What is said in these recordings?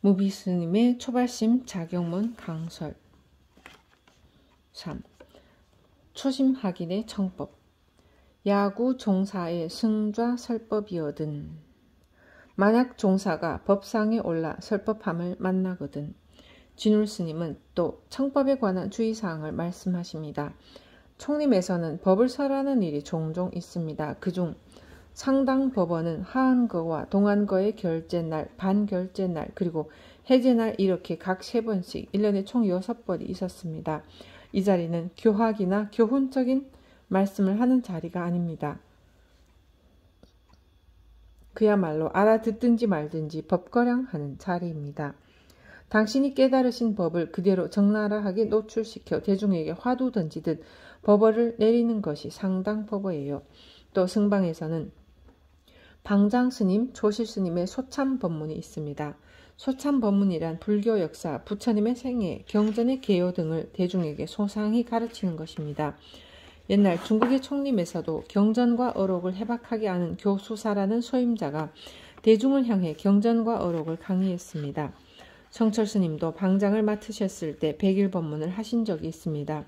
무비스님의 초발심 자경문 강설 3. 초심하긴의 청법. 야구 종사의 승좌 설법이거든. 만약 종사가 법상에 올라 설법함을 만나거든. 진울스님은 또 청법에 관한 주의사항을 말씀하십니다. 총림에서는 법을 설하는 일이 종종 있습니다. 그중 상당 법원은 하한거와 동한거의 결제날, 반결제날, 그리고 해제날 이렇게 각 3번씩 1년에 총 6번이 있었습니다. 이 자리는 교학이나 교훈적인 말씀을 하는 자리가 아닙니다. 그야말로 알아듣든지 말든지 법거량하는 자리입니다. 당신이 깨달으신 법을 그대로 적나라하게 노출시켜 대중에게 화두 던지듯 법어를 내리는 것이 상당법어예요. 또 승방에서는 방장스님, 조실스님의 소참법문이 있습니다. 소참법문이란 불교 역사, 부처님의 생애, 경전의 개요 등을 대중에게 소상히 가르치는 것입니다. 옛날 중국의 총림에서도 경전과 어록을 해박하게 아는 교수사라는 소임자가 대중을 향해 경전과 어록을 강의했습니다. 성철스님도 방장을 맡으셨을 때 100일 법문을 하신 적이 있습니다.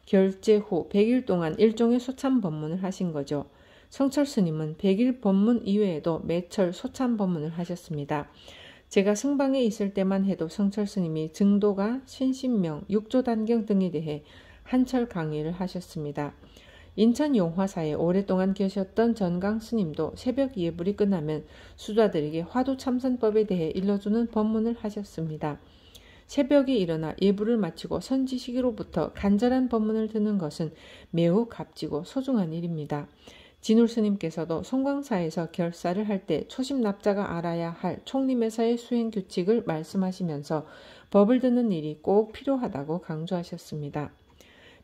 결제 후 100일 동안 일종의 소참법문을 하신 거죠. 성철스님은 100일 법문 이외에도 매철 소참법문을 하셨습니다. 제가 승방에 있을 때만 해도 성철스님이 증도가, 신신명, 육조단경 등에 대해 한철 강의를 하셨습니다. 인천 용화사에 오랫동안 계셨던 전강스님도 새벽 예불이 끝나면 수자들에게 화두참선법에 대해 일러주는 법문을 하셨습니다. 새벽에 일어나 예불을 마치고 선지시기로부터 간절한 법문을 듣는 것은 매우 값지고 소중한 일입니다. 진울스님께서도 송광사에서 결사를 할 때 초심납자가 알아야 할 총림에서의 수행규칙을 말씀하시면서 법을 듣는 일이 꼭 필요하다고 강조하셨습니다.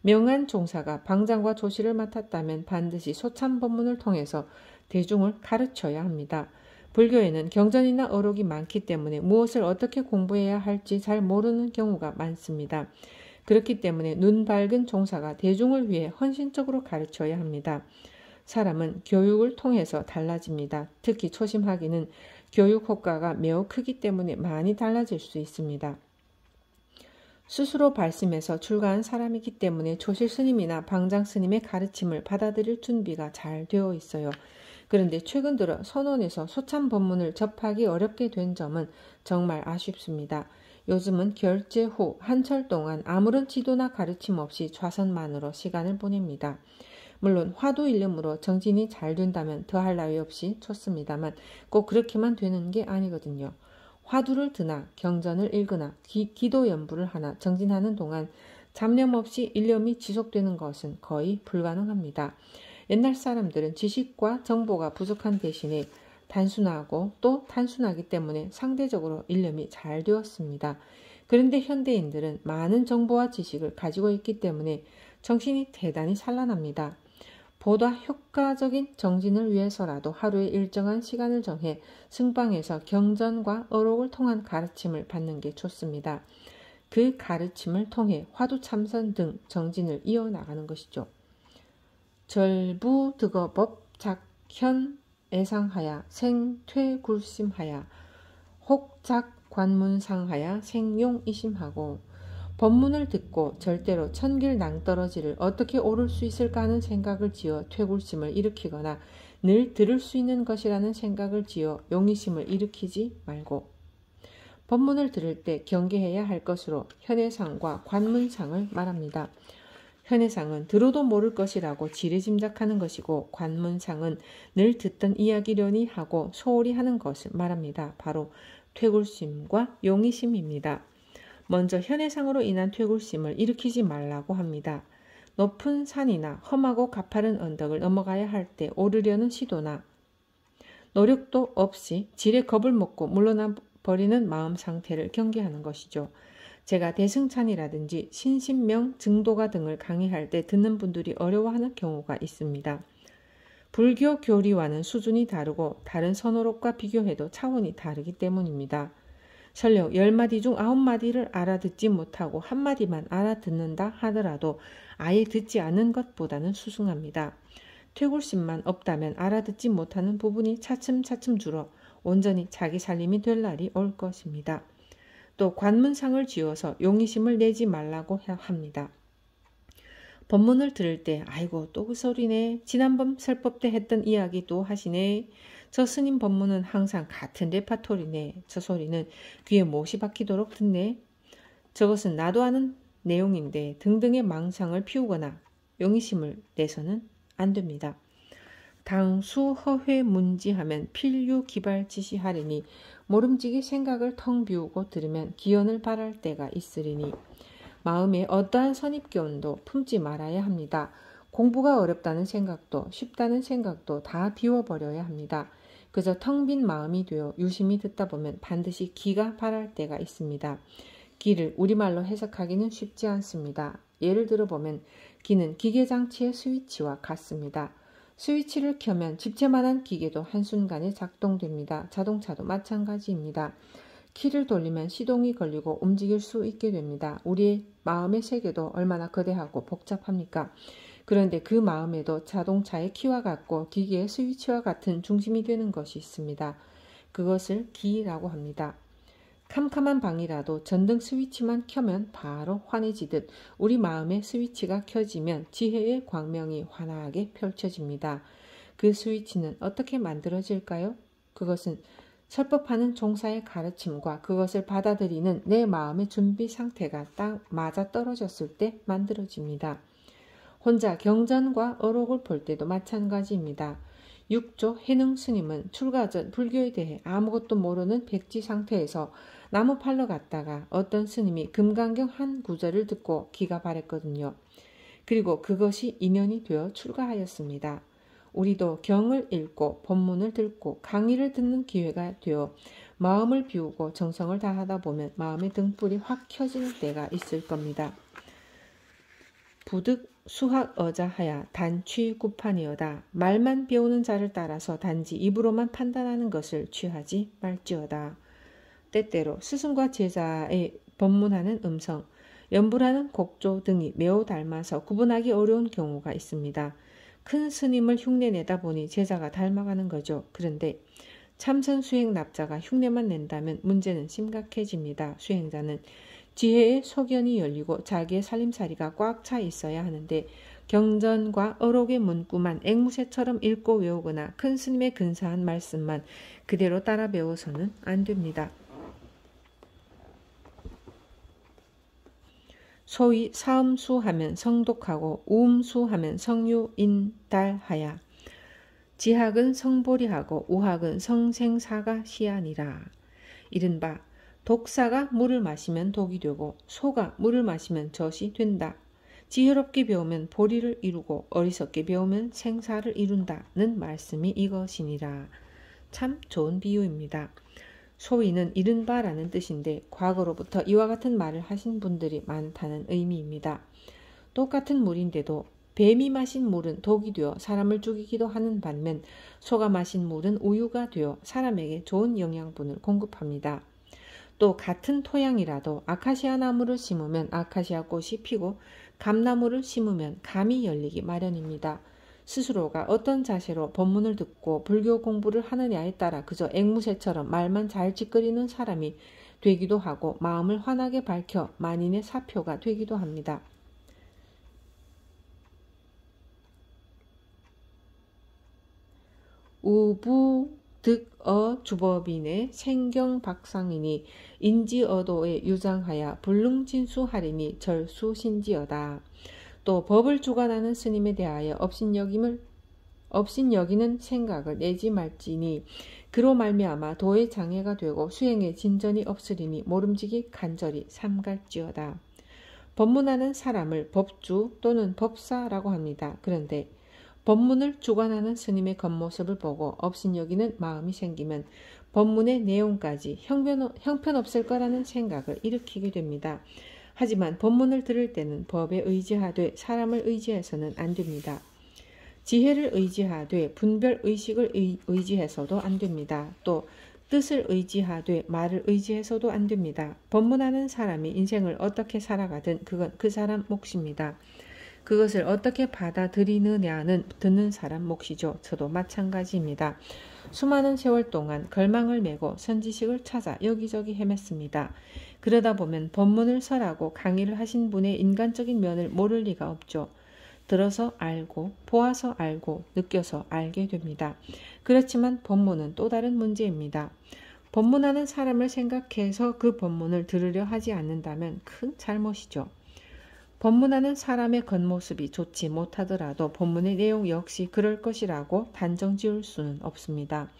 명한 종사가 방장과 조실을 맡았다면 반드시 소참법문을 통해서 대중을 가르쳐야 합니다. 불교에는 경전이나 어록이 많기 때문에 무엇을 어떻게 공부해야 할지 잘 모르는 경우가 많습니다. 그렇기 때문에 눈 밝은 종사가 대중을 위해 헌신적으로 가르쳐야 합니다. 사람은 교육을 통해서 달라집니다. 특히 초심하기는 교육 효과가 매우 크기 때문에 많이 달라질 수 있습니다. 스스로 발심해서 출가한 사람이기 때문에 조실스님이나 방장스님의 가르침을 받아들일 준비가 잘 되어 있어요. 그런데 최근 들어 선원에서 소참법문을 접하기 어렵게 된 점은 정말 아쉽습니다. 요즘은 결제 후 한철 동안 아무런 지도나 가르침 없이 좌선만으로 시간을 보냅니다. 물론 화두 일념으로 정진이 잘 된다면 더할 나위 없이 좋습니다만 꼭 그렇게만 되는 게 아니거든요. 화두를 드나 경전을 읽으나 기도 연부를 하나 정진하는 동안 잡념 없이 일념이 지속되는 것은 거의 불가능합니다. 옛날 사람들은 지식과 정보가 부족한 대신에 단순하고 또 단순하기 때문에 상대적으로 일념이 잘 되었습니다. 그런데 현대인들은 많은 정보와 지식을 가지고 있기 때문에 정신이 대단히 산란합니다. 보다 효과적인 정진을 위해서라도 하루에 일정한 시간을 정해 승방에서 경전과 어록을 통한 가르침을 받는 게 좋습니다. 그 가르침을 통해 화두참선 등 정진을 이어나가는 것이죠. 절부득어법 작현 애상하야 생퇴굴심하야 혹작관문상하야 생용이심하고 법문을 듣고 절대로 천길 낭떠러지를 어떻게 오를 수 있을까 하는 생각을 지어 퇴굴심을 일으키거나 늘 들을 수 있는 것이라는 생각을 지어 용의심을 일으키지 말고 법문을 들을 때 경계해야 할 것으로 현해상과 관문상을 말합니다. 현해상은 들어도 모를 것이라고 지레짐작하는 것이고 관문상은 늘 듣던 이야기려니 하고 소홀히 하는 것을 말합니다. 바로 퇴굴심과 용의심입니다. 먼저 현해상으로 인한 퇴굴심을 일으키지 말라고 합니다. 높은 산이나 험하고 가파른 언덕을 넘어가야 할 때 오르려는 시도나 노력도 없이 지레 겁을 먹고 물러나 버리는 마음 상태를 경계하는 것이죠. 제가 대승찬이라든지 신신명, 증도가 등을 강의할 때 듣는 분들이 어려워하는 경우가 있습니다. 불교 교리와는 수준이 다르고 다른 선어록과 비교해도 차원이 다르기 때문입니다. 설령 10마디 중 9마디를 알아듣지 못하고 1마디만 알아듣는다 하더라도 아예 듣지 않는 것보다는 수승합니다. 퇴굴심만 없다면 알아듣지 못하는 부분이 차츰차츰 줄어 온전히 자기 살림이 될 날이 올 것입니다. 또 관문상을 쥐어서 용의심을 내지 말라고 합니다. 법문을 들을 때 아이고 또 그 소리네. 지난번 설법 때 했던 이야기 또 하시네. 저 스님 법문은 항상 같은 레파토리네. 저 소리는 귀에 못이 박히도록 듣네. 저것은 나도 아는 내용인데 등등의 망상을 피우거나 용의심을 내서는 안 됩니다. 당수 허회 문지하면 필유 기발 지시하리니 모름지기 생각을 텅 비우고 들으면 기원을 바랄 때가 있으리니 마음에 어떠한 선입견도 품지 말아야 합니다. 공부가 어렵다는 생각도 쉽다는 생각도 다 비워버려야 합니다. 그저 텅 빈 마음이 되어 유심히 듣다 보면 반드시 기가 바랄 때가 있습니다. 기를 우리말로 해석하기는 쉽지 않습니다. 예를 들어보면 기는 기계장치의 스위치와 같습니다. 스위치를 켜면 집채만한 기계도 한순간에 작동됩니다. 자동차도 마찬가지입니다. 키를 돌리면 시동이 걸리고 움직일 수 있게 됩니다. 우리의 마음의 세계도 얼마나 거대하고 복잡합니까? 그런데 그 마음에도 자동차의 키와 같고 기계의 스위치와 같은 중심이 되는 것이 있습니다. 그것을 기라고 합니다. 캄캄한 방이라도 전등 스위치만 켜면 바로 환해지듯 우리 마음의 스위치가 켜지면 지혜의 광명이 환하게 펼쳐집니다. 그 스위치는 어떻게 만들어질까요? 그것은 설법하는 종사의 가르침과 그것을 받아들이는 내 마음의 준비 상태가 딱 맞아떨어졌을 때 만들어집니다. 혼자 경전과 어록을 볼 때도 마찬가지입니다. 육조 해능 스님은 출가 전 불교에 대해 아무것도 모르는 백지 상태에서 나무 팔러 갔다가 어떤 스님이 금강경 한 구절을 듣고 기가 바랬거든요. 그리고 그것이 인연이 되어 출가하였습니다. 우리도 경을 읽고 법문을 듣고 강의를 듣는 기회가 되어 마음을 비우고 정성을 다하다 보면 마음의 등불이 확 켜지는 때가 있을 겁니다. 부득 수학 어자하야 단취 구판이어다. 말만 배우는 자를 따라서 단지 입으로만 판단하는 것을 취하지 말지어다. 때때로 스승과 제자의 법문하는 음성, 연불하는 곡조 등이 매우 닮아서 구분하기 어려운 경우가 있습니다. 큰 스님을 흉내내다 보니 제자가 닮아가는 거죠. 그런데 참선 수행 납자가 흉내만 낸다면 문제는 심각해집니다. 수행자는 지혜의 소견이 열리고 자기의 살림살이가 꽉 차 있어야 하는데 경전과 어록의 문구만 앵무새처럼 읽고 외우거나 큰 스님의 근사한 말씀만 그대로 따라 배워서는 안 됩니다. 소위 사음수하면 성독하고 우음수하면 성유인달하야 지학은 성보리하고 우학은 성생사가 시아니라. 이른바 독사가 물을 마시면 독이 되고 소가 물을 마시면 젖이 된다. 지혜롭게 배우면 보리를 이루고 어리석게 배우면 생사를 이룬다는 말씀이 이것이니라. 참 좋은 비유입니다. 소위는 이른바라는 뜻인데 과거로부터 이와 같은 말을 하신 분들이 많다는 의미입니다. 똑같은 물인데도 뱀이 마신 물은 독이 되어 사람을 죽이기도 하는 반면 소가 마신 물은 우유가 되어 사람에게 좋은 영양분을 공급합니다. 또 같은 토양이라도 아카시아 나무를 심으면 아카시아 꽃이 피고 감나무를 심으면 감이 열리기 마련입니다. 스스로가 어떤 자세로 법문을 듣고 불교 공부를 하느냐에 따라 그저 앵무새처럼 말만 잘 찌끄리는 사람이 되기도 하고 마음을 환하게 밝혀 만인의 사표가 되기도 합니다. 우부 득어 주법인의 생경박상이니 인지어도에 유장하여 불능진수하리니 절수신지어다. 또 법을 주관하는 스님에 대하여 업신여기는 생각을 내지 말지니 그로 말미암아 도의 장애가 되고 수행에 진전이 없으리니 모름지기 간절히 삼갈지어다. 법문하는 사람을 법주 또는 법사라고 합니다. 그런데 법문을 주관하는 스님의 겉모습을 보고 업신여기는 마음이 생기면 법문의 내용까지 형편없을 거라는 생각을 일으키게 됩니다. 하지만 법문을 들을 때는 법에 의지하되 사람을 의지해서는 안 됩니다. 지혜를 의지하되 분별의식을 의지해서도 안 됩니다. 또 뜻을 의지하되 말을 의지해서도 안 됩니다. 법문하는 사람이 인생을 어떻게 살아가든 그건 그 사람 몫입니다. 그것을 어떻게 받아들이느냐는 듣는 사람 몫이죠. 저도 마찬가지입니다. 수많은 세월 동안 걸망을 메고 선지식을 찾아 여기저기 헤맸습니다. 그러다 보면 법문을 설하고 강의를 하신 분의 인간적인 면을 모를 리가 없죠. 들어서 알고, 보아서 알고, 느껴서 알게 됩니다. 그렇지만 법문은 또 다른 문제입니다. 법문하는 사람을 생각해서 그 법문을 들으려 하지 않는다면 큰 잘못이죠. 법문하는 사람의 겉모습이 좋지 못하더라도 법문의 내용 역시 그럴 것이라고 단정 지을 수는 없습니다.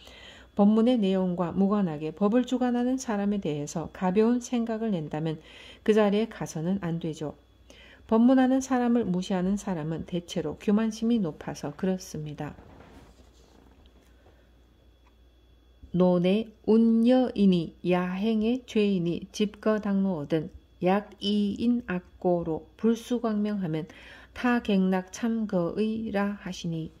법문의 내용과 무관하게 법을 주관하는 사람에 대해서 가벼운 생각을 낸다면 그 자리에 가서는 안 되죠. 법문하는 사람을 무시하는 사람은 대체로 교만심이 높아서 그렇습니다. 노내 운여이니 야행의 죄인이 집거당로오든 약이인 악고로 불수광명하면 타객락 참거의라 하시니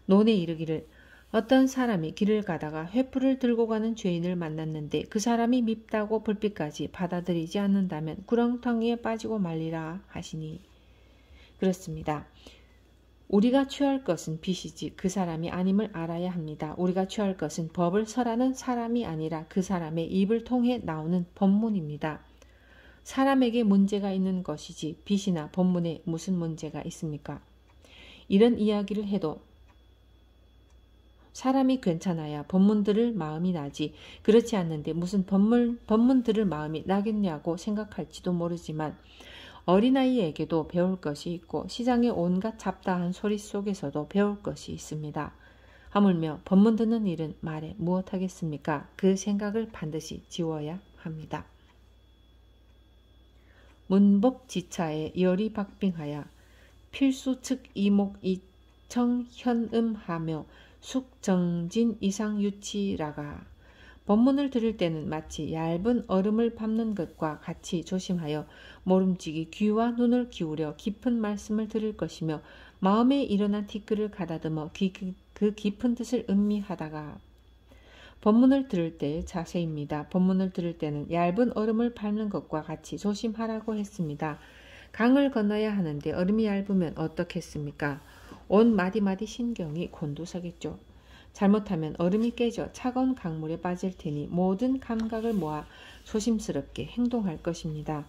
논에 이르기를 어떤 사람이 길을 가다가 횃불을 들고 가는 죄인을 만났는데 그 사람이 밉다고 불빛까지 받아들이지 않는다면 구렁텅이에 빠지고 말리라 하시니 그렇습니다. 우리가 취할 것은 빛이지 그 사람이 아님을 알아야 합니다. 우리가 취할 것은 법을 설하는 사람이 아니라 그 사람의 입을 통해 나오는 법문입니다. 사람에게 문제가 있는 것이지 빛이나 법문에 무슨 문제가 있습니까? 이런 이야기를 해도 사람이 괜찮아야 법문 들을 마음이 나지 그렇지 않는데 무슨 법문 들을 마음이 나겠냐고 생각할지도 모르지만 어린아이에게도 배울 것이 있고 시장의 온갖 잡다한 소리 속에서도 배울 것이 있습니다. 하물며 법문 듣는 일은 말해 무엇하겠습니까? 그 생각을 반드시 지워야 합니다. 문법지차에 열이박빙하여 필수 측 이목 이청현음하며 숙정진 이상유치라가 법문을 들을 때는 마치 얇은 얼음을 밟는 것과 같이 조심하여 모름지기 귀와 눈을 기울여 깊은 말씀을 들을 것이며 마음에 일어난 티끌을 가다듬어 그 깊은 뜻을 음미하다가 법문을 들을 때의 자세입니다. 법문을 들을 때는 얇은 얼음을 밟는 것과 같이 조심하라고 했습니다. 강을 건너야 하는데 얼음이 얇으면 어떻겠습니까? 온 마디마디 신경이 곤두서겠죠. 잘못하면 얼음이 깨져 차가운 강물에 빠질 테니 모든 감각을 모아 조심스럽게 행동할 것입니다.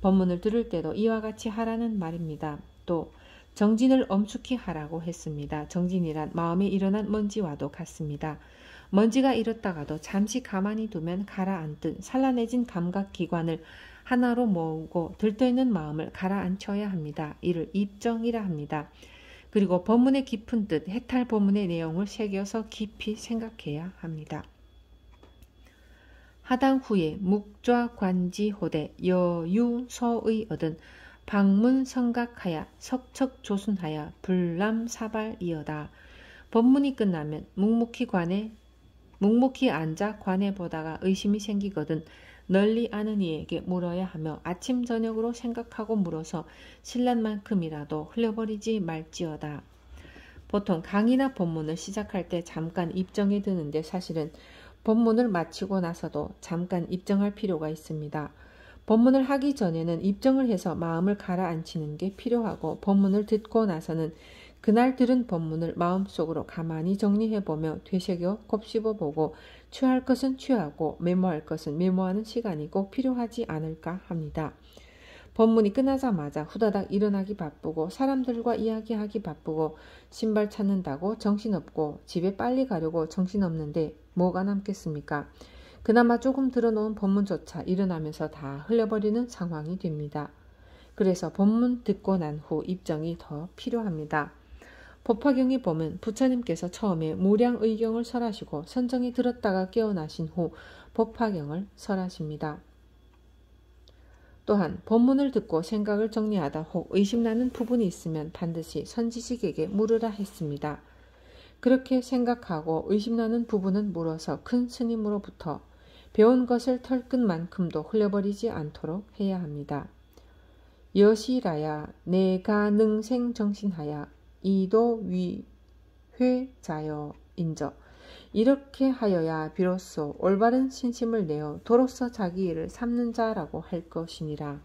법문을 들을 때도 이와 같이 하라는 말입니다. 또 정진을 엄숙히 하라고 했습니다. 정진이란 마음에 일어난 먼지와도 같습니다. 먼지가 일었다가도 잠시 가만히 두면 가라앉듯 산란해진 감각기관을 하나로 모으고 들떠있는 마음을 가라앉혀야 합니다. 이를 입정이라 합니다. 그리고 법문의 깊은 뜻, 해탈 법문의 내용을 새겨서 깊이 생각해야 합니다. 하당 후에 묵좌관지호대 여유서의 얻은 방문성각하여 석척조순하여 불람사발이어다. 법문이 끝나면 묵묵히 앉아 관에 보다가 의심이 생기거든 널리 아는 이에게 물어야 하며 아침 저녁으로 생각하고 물어서 신란만큼이라도 흘려버리지 말지어다. 보통 강의나 법문을 시작할 때 잠깐 입정에 드는데 사실은 법문을 마치고 나서도 잠깐 입정할 필요가 있습니다. 법문을 하기 전에는 입정을 해서 마음을 가라앉히는 게 필요하고 법문을 듣고 나서는 그날 들은 법문을 마음속으로 가만히 정리해보며 되새겨 곱씹어보고 취할 것은 취하고 메모할 것은 메모하는 시간이 꼭 필요하지 않을까 합니다. 법문이 끝나자마자 후다닥 일어나기 바쁘고 사람들과 이야기하기 바쁘고 신발 찾는다고 정신없고 집에 빨리 가려고 정신없는데 뭐가 남겠습니까? 그나마 조금 들어놓은 법문조차 일어나면서 다 흘려버리는 상황이 됩니다. 그래서 법문 듣고 난 후 입정이 더 필요합니다. 법화경에 보면 부처님께서 처음에 무량의경을 설하시고 선정이 들었다가 깨어나신 후 법화경을 설하십니다. 또한 법문을 듣고 생각을 정리하다 혹 의심나는 부분이 있으면 반드시 선지식에게 물으라 했습니다. 그렇게 생각하고 의심나는 부분은 물어서 큰 스님으로부터 배운 것을 털끝만큼도 흘려버리지 않도록 해야 합니다. 여시라야 내가 능생정신하야 이도위회자여 인저 이렇게 하여야 비로소 올바른 신심을 내어 도로서 자기 일을 삼는 자라고 할 것이니라.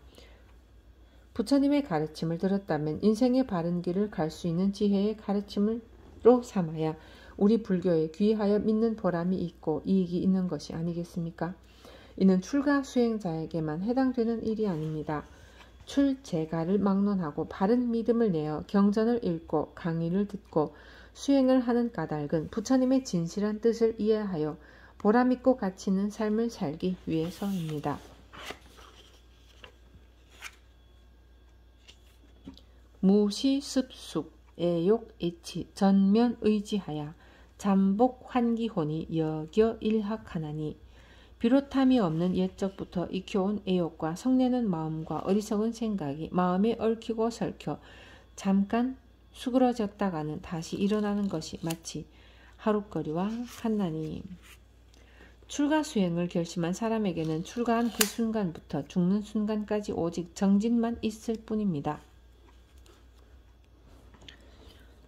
부처님의 가르침을 들었다면 인생의 바른 길을 갈 수 있는 지혜의 가르침으로 삼아야 우리 불교에 귀하여 믿는 보람이 있고 이익이 있는 것이 아니겠습니까? 이는 출가 수행자에게만 해당되는 일이 아닙니다. 출제가를 막론하고 바른 믿음을 내어 경전을 읽고 강의를 듣고 수행을 하는 까닭은 부처님의 진실한 뜻을 이해하여 보람있고 가치 있는 삶을 살기 위해서입니다. 무시 습숙 애욕 애치 전면 의지하야 잠복 환기혼이 여겨 일학하나니 비롯함이 없는 옛적부터 익혀온 애욕과 성내는 마음과 어리석은 생각이 마음에 얽히고 설켜 잠깐 수그러졌다가는 다시 일어나는 것이 마치 하룻거리와 같나니. 출가 수행을 결심한 사람에게는 출가한 그 순간부터 죽는 순간까지 오직 정진만 있을 뿐입니다.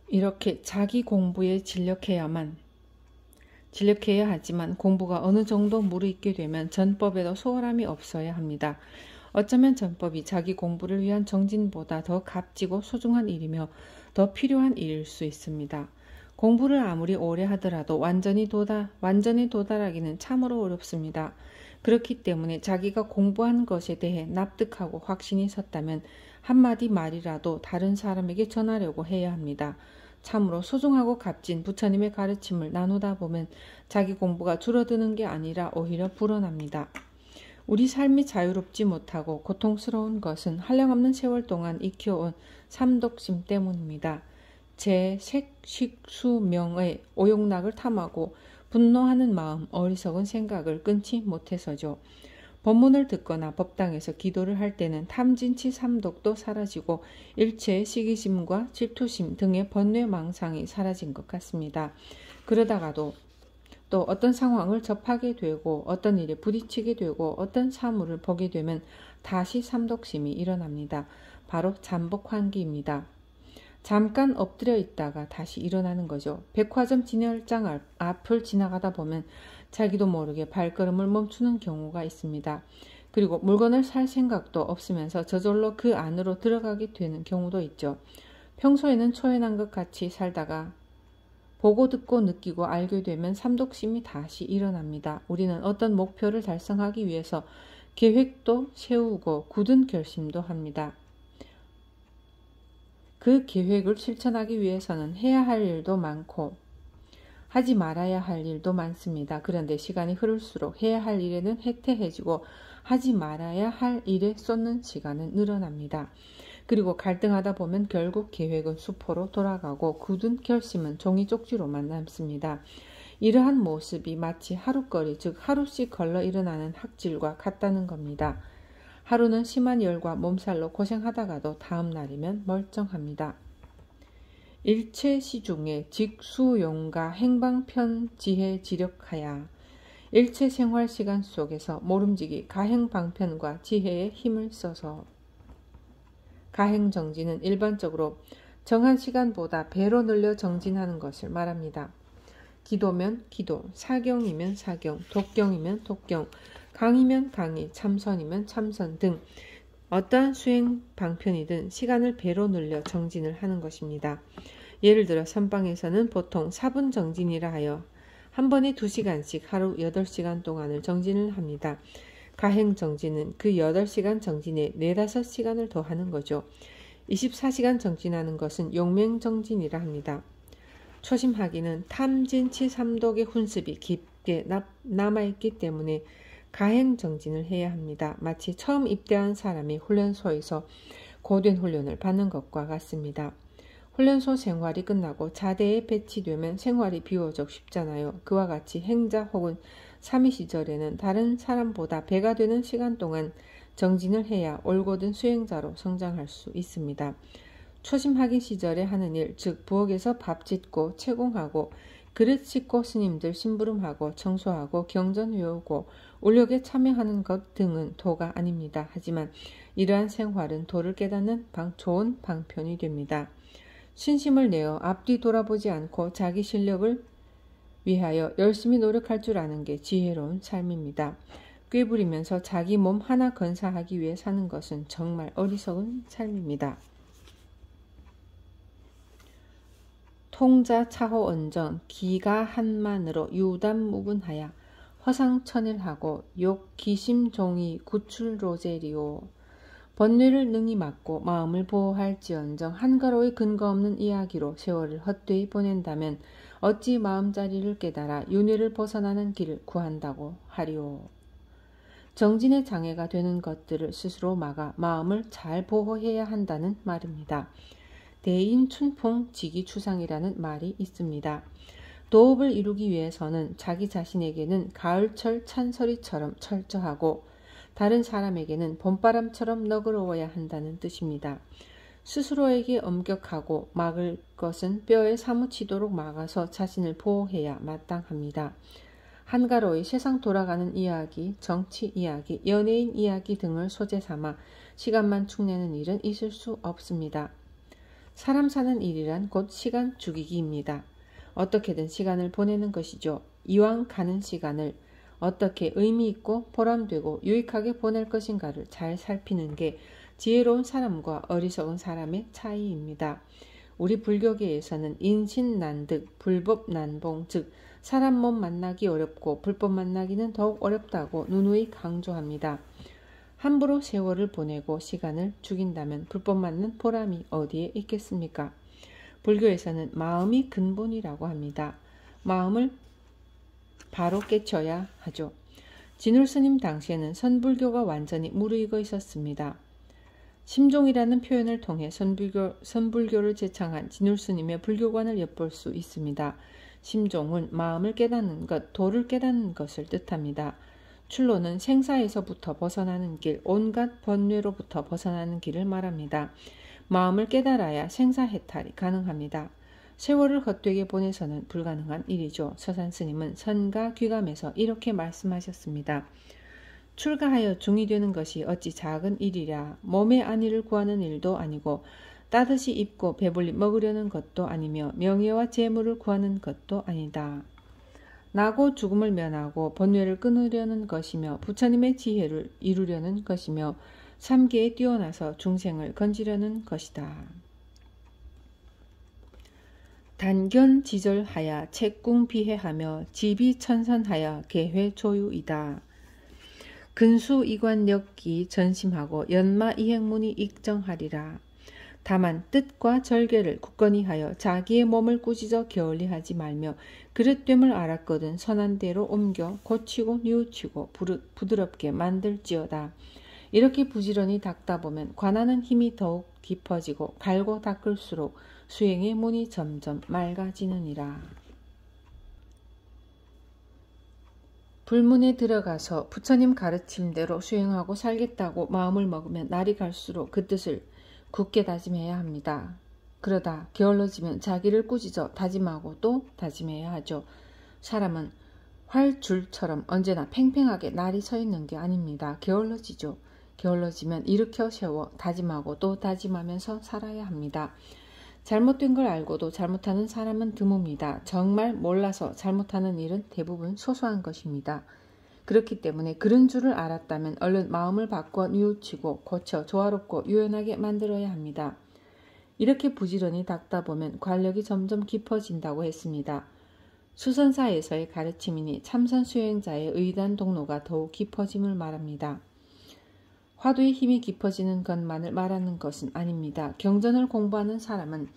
이렇게 자기 공부에 진력해야 하지만 공부가 어느 정도 무르익게 되면 전법에도 소홀함이 없어야 합니다. 어쩌면 전법이 자기 공부를 위한 정진보다 더 값지고 소중한 일이며 더 필요한 일일 수 있습니다. 공부를 아무리 오래 하더라도 완전히 도달하기는 참으로 어렵습니다. 그렇기 때문에 자기가 공부한 것에 대해 납득하고 확신이 섰다면 한마디 말이라도 다른 사람에게 전하려고 해야 합니다. 참으로 소중하고 값진 부처님의 가르침을 나누다 보면 자기 공부가 줄어드는 게 아니라 오히려 불어납니다. 우리 삶이 자유롭지 못하고 고통스러운 것은 한량없는 세월 동안 익혀온 삼독심 때문입니다. 제, 색, 식, 수, 명의 오욕락을 탐하고 분노하는 마음, 어리석은 생각을 끊지 못해서죠. 법문을 듣거나 법당에서 기도를 할 때는 탐진치 삼독도 사라지고 일체의 시기심과 질투심 등의 번뇌망상이 사라진 것 같습니다. 그러다가도 또 어떤 상황을 접하게 되고 어떤 일에 부딪히게 되고 어떤 사물을 보게 되면 다시 삼독심이 일어납니다. 바로 잠복환기입니다. 잠깐 엎드려 있다가 다시 일어나는 거죠. 백화점 진열장 앞을 지나가다 보면 자기도 모르게 발걸음을 멈추는 경우가 있습니다. 그리고 물건을 살 생각도 없으면서 저절로 그 안으로 들어가게 되는 경우도 있죠. 평소에는 초연한 것 같이 살다가 보고 듣고 느끼고 알게 되면 삼독심이 다시 일어납니다. 우리는 어떤 목표를 달성하기 위해서 계획도 세우고 굳은 결심도 합니다. 그 계획을 실천하기 위해서는 해야 할 일도 많고 하지 말아야 할 일도 많습니다. 그런데 시간이 흐를수록 해야 할 일에는 해태해지고 하지 말아야 할 일에 쏟는 시간은 늘어납니다. 그리고 갈등하다 보면 결국 계획은 수포로 돌아가고 굳은 결심은 종이 쪽지로만 남습니다. 이러한 모습이 마치 하루거리, 즉 하루씩 걸러 일어나는 학질과 같다는 겁니다. 하루는 심한 열과 몸살로 고생하다가도 다음 날이면 멀쩡합니다. 일체 시중에 직수용가 행방편지혜 지력하야 일체 생활 시간 속에서 모름지기 가행방편과 지혜의 힘을 써서 가행정진은 일반적으로 정한 시간보다 배로 늘려 정진하는 것을 말합니다. 기도면 기도, 사경이면 사경, 독경이면 독경, 강의면 강의, 참선이면 참선 등 어떠한 수행 방편이든 시간을 배로 늘려 정진을 하는 것입니다. 예를 들어 선방에서는 보통 4분 정진이라 하여 한 번에 2시간씩 하루 8시간 동안을 정진을 합니다. 가행 정진은 그 8시간 정진에 4-5시간을 더하는 거죠. 24시간 정진하는 것은 용맹 정진이라 합니다. 초심하기는 탐진치 삼독의 훈습이 깊게 남아있기 때문에 가행 정진을 해야 합니다. 마치 처음 입대한 사람이 훈련소에서 고된 훈련을 받는 것과 같습니다. 훈련소 생활이 끝나고 자대에 배치되면 생활이 비교적 쉽잖아요. 그와 같이 행자 혹은 사미 시절에는 다른 사람보다 배가 되는 시간 동안 정진을 해야 올곧은 수행자로 성장할 수 있습니다. 초심학인 시절에 하는 일, 즉 부엌에서 밥 짓고 채공하고 그릇 씻고 스님들 심부름하고 청소하고 경전 외우고 울력에 참여하는 것 등은 도가 아닙니다. 하지만 이러한 생활은 도를 깨닫는 좋은 방편이 됩니다. 신심을 내어 앞뒤 돌아보지 않고 자기 실력을 위하여 열심히 노력할 줄 아는 게 지혜로운 삶입니다. 꾀부리면서 자기 몸 하나 건사하기 위해 사는 것은 정말 어리석은 삶입니다. 통자 차호 언정 기가 한만으로 유담무분하여 허상천일하고 욕 기심종이 구출로제리오. 번뇌를 능히 막고 마음을 보호할지언정 한가로이 근거 없는 이야기로 세월을 헛되이 보낸다면 어찌 마음자리를 깨달아 윤회를 벗어나는 길을 구한다고 하리오. 정진의 장애가 되는 것들을 스스로 막아 마음을 잘 보호해야 한다는 말입니다. 대인춘풍지기추상이라는 말이 있습니다. 도업을 이루기 위해서는 자기 자신에게는 가을철 찬서리처럼 철저하고 다른 사람에게는 봄바람처럼 너그러워야 한다는 뜻입니다. 스스로에게 엄격하고 막을 것은 뼈에 사무치도록 막아서 자신을 보호해야 마땅합니다. 한가로이 세상 돌아가는 이야기, 정치 이야기, 연예인 이야기 등을 소재 삼아 시간만 축내는 일은 있을 수 없습니다. 사람 사는 일이란 곧 시간 죽이기입니다. 어떻게든 시간을 보내는 것이죠. 이왕 가는 시간을 어떻게 의미 있고 보람되고 유익하게 보낼 것인가를 잘 살피는 게 지혜로운 사람과 어리석은 사람의 차이입니다. 우리 불교계에서는 인신난득, 불법난봉, 즉 사람 몸 만나기 어렵고 불법 만나기는 더욱 어렵다고 누누이 강조합니다. 함부로 세월을 보내고 시간을 죽인다면 불법 맞는 보람이 어디에 있겠습니까? 불교에서는 마음이 근본이라고 합니다. 마음을 바로 깨쳐야 하죠. 진울스님 당시에는 선불교가 완전히 무르익어 있었습니다. 심종이라는 표현을 통해 선불교를 제창한 진울스님의 불교관을 엿볼 수 있습니다. 심종은 마음을 깨닫는 것, 도를 깨닫는 것을 뜻합니다. 출로는 생사에서부터 벗어나는 길, 온갖 번뇌로부터 벗어나는 길을 말합니다. 마음을 깨달아야 생사해탈이 가능합니다. 세월을 헛되게 보내서는 불가능한 일이죠. 서산스님은 선가 귀감에서 이렇게 말씀하셨습니다. 출가하여 중이 되는 것이 어찌 작은 일이랴. 몸의 안위를 구하는 일도 아니고 따뜻이 입고 배불리 먹으려는 것도 아니며 명예와 재물을 구하는 것도 아니다. 나고 죽음을 면하고 번뇌를 끊으려는 것이며 부처님의 지혜를 이루려는 것이며 삼계에 뛰어나서 중생을 건지려는 것이다. 단견지절하여 책궁비해하며 지비천선하여 계회조유이다. 근수이관역기 전심하고 연마이행문이 익정하리라. 다만 뜻과 절개를 굳건히 하여 자기의 몸을 꾸짖어 게을리하지 말며 그릇됨을 알았거든 선한 대로 옮겨 고치고 뉘우치고 부드럽게 만들지어다. 이렇게 부지런히 닦다 보면 관하는 힘이 더욱 깊어지고 갈고 닦을수록 수행의 문이 점점 맑아지느니라. 불문에 들어가서 부처님 가르침대로 수행하고 살겠다고 마음을 먹으면 날이 갈수록 그 뜻을 굳게 다짐해야 합니다. 그러다 게을러지면 자기를 꾸짖어 다짐하고 또 다짐해야 하죠. 사람은 활줄처럼 언제나 팽팽하게 날이 서 있는 게 아닙니다. 게을러지죠. 게을러지면 일으켜 세워 다짐하고 또 다짐하면서 살아야 합니다. 잘못된 걸 알고도 잘못하는 사람은 드뭅니다. 정말 몰라서 잘못하는 일은 대부분 소소한 것입니다. 그렇기 때문에 그런 줄을 알았다면 얼른 마음을 바꿔 뉘우치고 고쳐 조화롭고 유연하게 만들어야 합니다. 이렇게 부지런히 닦다 보면 관력이 점점 깊어진다고 했습니다. 수선사에서의 가르침이니 참선 수행자의 의단 동로가 더욱 깊어짐을 말합니다. 화두의 힘이 깊어지는 것만을 말하는 것은 아닙니다. 경전을 공부하는 사람은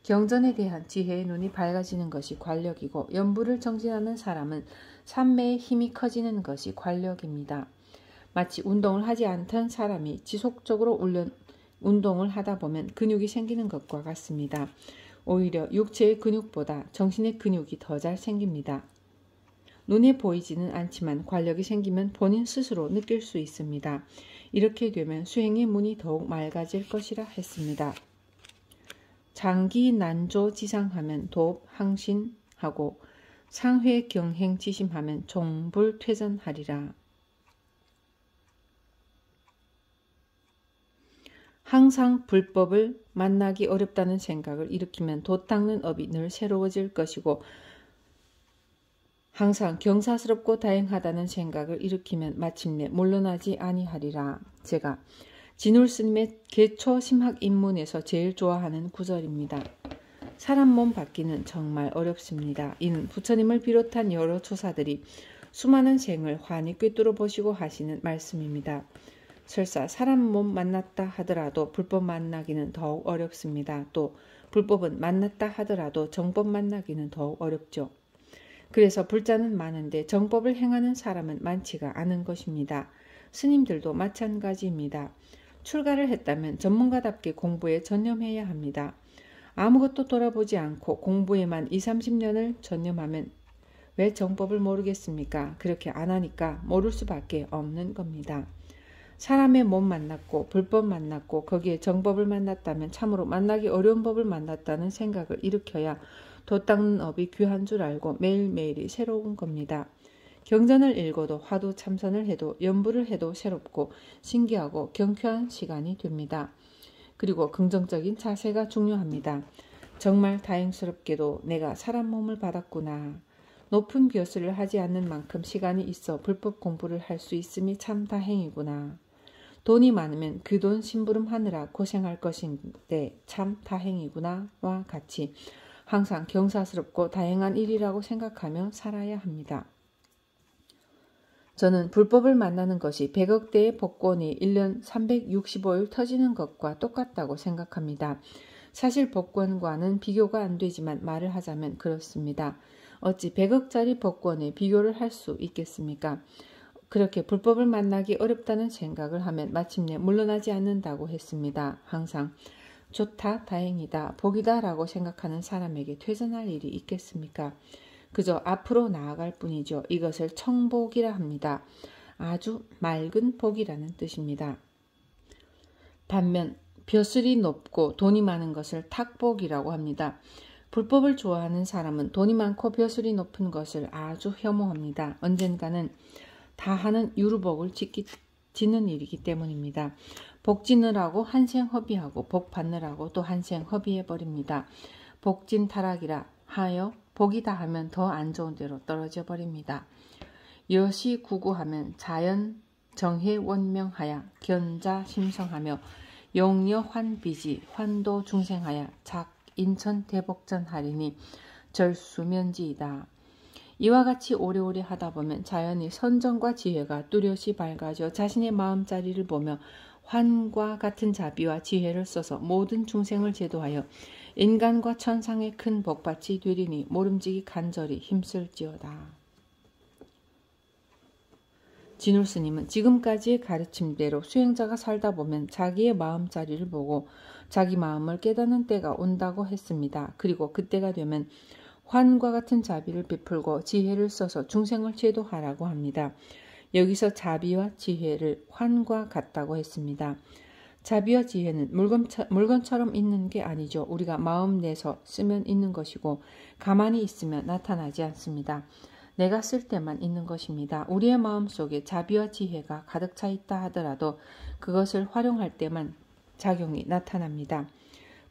경전에 대한 지혜의 눈이 밝아지는 것이 관력이고 연부를 정진하는 사람은 삼매의 힘이 커지는 것이 관력입니다. 마치 운동을 하지 않던 사람이 지속적으로 운동을 하다 보면 근육이 생기는 것과 같습니다. 오히려 육체의 근육보다 정신의 근육이 더 잘 생깁니다. 눈에 보이지는 않지만 관력이 생기면 본인 스스로 느낄 수 있습니다. 이렇게 되면 수행의 문이 더욱 맑아질 것이라 했습니다. 장기 난조 지상하면 도업 항신하고 상회 경행 지심하면 종불 퇴전하리라. 항상 불법을 만나기 어렵다는 생각을 일으키면 돛 닦는 업이 늘 새로워질 것이고 항상 경사스럽고 다행하다는 생각을 일으키면 마침내 물러나지 아니하리라. 제가 진울 스님의 개초 심학 입문에서 제일 좋아하는 구절입니다. 사람 몸 받기는 정말 어렵습니다. 이는 부처님을 비롯한 여러 조사들이 수많은 생을 환히 꿰뚫어 보시고 하시는 말씀입니다. 설사 사람 몸 만났다 하더라도 불법 만나기는 더욱 어렵습니다. 또 불법은 만났다 하더라도 정법 만나기는 더욱 어렵죠. 그래서 불자는 많은데 정법을 행하는 사람은 많지가 않은 것입니다. 스님들도 마찬가지입니다. 출가를 했다면 전문가답게 공부에 전념해야 합니다. 아무것도 돌아보지 않고 공부에만 20-30년을 전념하면 왜 정법을 모르겠습니까? 그렇게 안 하니까 모를 수밖에 없는 겁니다. 사람의 몸 만났고 불법 만났고 거기에 정법을 만났다면 참으로 만나기 어려운 법을 만났다는 생각을 일으켜야 도 닦는 업이 귀한 줄 알고 매일매일이 새로운 겁니다. 경전을 읽어도 화두 참선을 해도 연부를 해도 새롭고 신기하고 경쾌한 시간이 됩니다. 그리고 긍정적인 자세가 중요합니다. 정말 다행스럽게도 내가 사람 몸을 받았구나. 높은 벼슬을 하지 않는 만큼 시간이 있어 불법 공부를 할 수 있음이 참 다행이구나. 돈이 많으면 그 돈 심부름하느라 고생할 것인데 참 다행이구나와 같이 항상 경사스럽고 다행한 일이라고 생각하며 살아야 합니다. 저는 불법을 만나는 것이 100억대의 복권이 1년 365일 터지는 것과 똑같다고 생각합니다. 사실 복권과는 비교가 안 되지만 말을 하자면 그렇습니다. 어찌 100억짜리 복권에 비교를 할 수 있겠습니까? 그렇게 불법을 만나기 어렵다는 생각을 하면 마침내 물러나지 않는다고 했습니다. 항상 좋다, 다행이다, 복이다 라고 생각하는 사람에게 퇴전할 일이 있겠습니까? 그저 앞으로 나아갈 뿐이죠. 이것을 청복이라 합니다. 아주 맑은 복이라는 뜻입니다. 반면 벼슬이 높고 돈이 많은 것을 탁복이라고 합니다. 불법을 좋아하는 사람은 돈이 많고 벼슬이 높은 것을 아주 혐오합니다. 언젠가는 다 하는 유루복을 짓는 일이기 때문입니다. 복 지느라고 한생 허비하고 복 받느라고 또 한생 허비해버립니다. 복진 타락이라 하여 복이다 하면 더 안 좋은 데로 떨어져 버립니다. 여시 구구하면 자연 정해 원명하여 견자 심성하며 용여 환비지 환도 중생하여 작 인천 대복전 하리니 절수면지이다. 이와 같이 오래오래 하다 보면 자연히 선정과 지혜가 뚜렷이 밝아져 자신의 마음자리를 보며 환과 같은 자비와 지혜를 써서 모든 중생을 제도하여 인간과 천상의 큰 복받치 되리니 모름지기 간절히 힘쓸지어다. 진울 스님은 지금까지의 가르침대로 수행자가 살다 보면 자기의 마음자리를 보고 자기 마음을 깨닫는 때가 온다고 했습니다. 그리고 그때가 되면 환과 같은 자비를 베풀고 지혜를 써서 중생을 제도하라고 합니다. 여기서 자비와 지혜를 환과 같다고 했습니다. 자비와 지혜는 물건처럼 있는 게 아니죠. 우리가 마음 내서 쓰면 있는 것이고 가만히 있으면 나타나지 않습니다. 내가 쓸 때만 있는 것입니다. 우리의 마음속에 자비와 지혜가 가득 차 있다 하더라도 그것을 활용할 때만 작용이 나타납니다.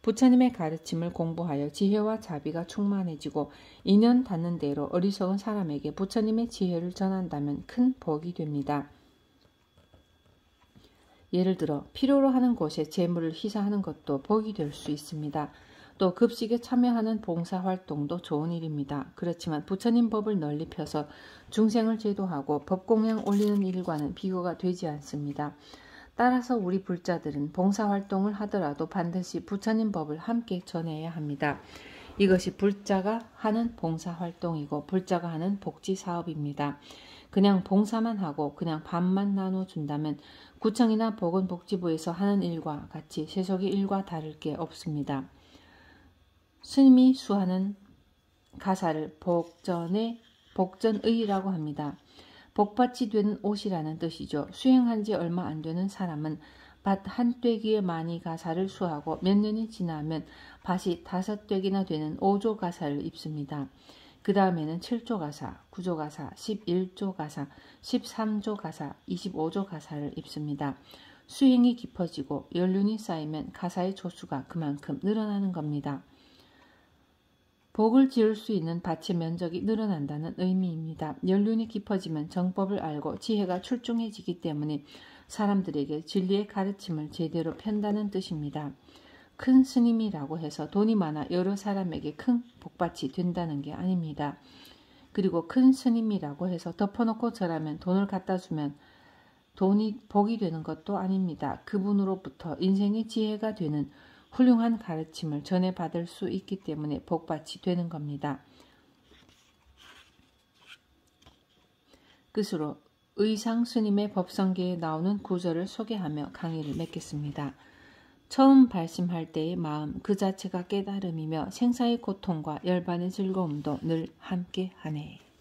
부처님의 가르침을 공부하여 지혜와 자비가 충만해지고 인연 닿는 대로 어리석은 사람에게 부처님의 지혜를 전한다면 큰 복이 됩니다. 예를 들어 필요로 하는 곳에 재물을 희사하는 것도 복이 될 수 있습니다. 또 급식에 참여하는 봉사활동도 좋은 일입니다. 그렇지만 부처님 법을 널리 펴서 중생을 제도하고 법공양 올리는 일과는 비교가 되지 않습니다. 따라서 우리 불자들은 봉사활동을 하더라도 반드시 부처님 법을 함께 전해야 합니다. 이것이 불자가 하는 봉사활동이고 불자가 하는 복지사업입니다. 그냥 봉사만 하고 그냥 밥만 나눠준다면 구청이나 보건복지부에서 하는 일과 같이 세속의 일과 다를 게 없습니다. 스님이 수하는 가사를 복전의라고 합니다. 복밭이 되는 옷이라는 뜻이죠. 수행한 지 얼마 안 되는 사람은 밭 한 떼기에 많이 가사를 수하고 몇 년이 지나면 밭이 5떼기나 되는 5조 가사를 입습니다. 그 다음에는 7조 가사, 9조 가사, 11조 가사, 13조 가사, 25조 가사를 입습니다. 수행이 깊어지고 연륜이 쌓이면 가사의 조수가 그만큼 늘어나는 겁니다. 복을 지을 수 있는 밭의 면적이 늘어난다는 의미입니다. 연륜이 깊어지면 정법을 알고 지혜가 출중해지기 때문에 사람들에게 진리의 가르침을 제대로 편다는 뜻입니다. 큰 스님이라고 해서 돈이 많아 여러 사람에게 큰 복받이 된다는 게 아닙니다. 그리고 큰 스님이라고 해서 덮어놓고 절하면 돈을 갖다 주면 돈이 복이 되는 것도 아닙니다. 그분으로부터 인생의 지혜가 되는 훌륭한 가르침을 전해받을 수 있기 때문에 복받이 되는 겁니다. 끝으로 의상 스님의 법성계에 나오는 구절을 소개하며 강의를 맺겠습니다. 처음 발심할 때의 마음 그 자체가 깨달음이며 생사의 고통과 열반의 즐거움도 늘 함께하네.